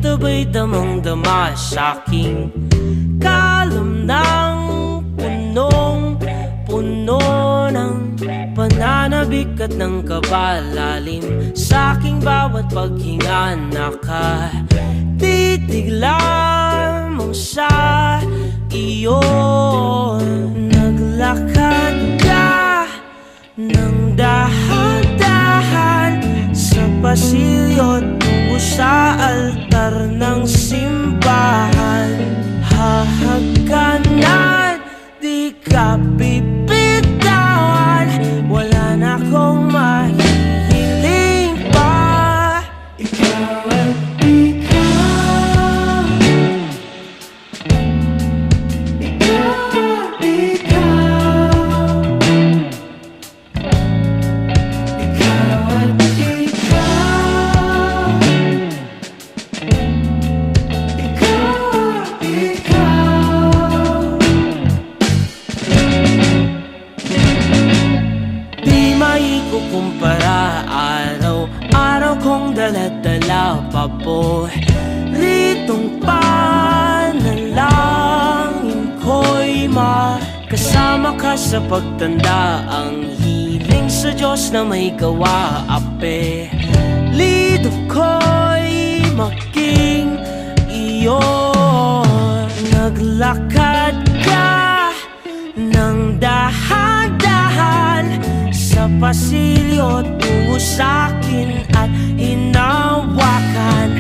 sabay damang-dama sa'king kalam ng punong-puno ng pananabik at ng kabalalim. Sa'king bawat paghinga nakatitig lamang sa iyo. Naglakad ka ng dahan-dahan sa pasilyo tungo sa altar ng simbahan. Hahagkanan, di ka bibitawan, wala na akong mahihiling pa. Ikaw at ikaw, ikaw at ikaw, ikaw at ikaw, ikaw at ikaw. Di maikukumpara, araw-araw kong dala-dala paboritong panalangin ko'y makasama ka sa pagtanda. Ang hiling sa Diyos na may gawa, apelido ko'y maging iyo. Naglakad ka ng dahan-dahan sa pasilyo tungo sa'kin at hinawakan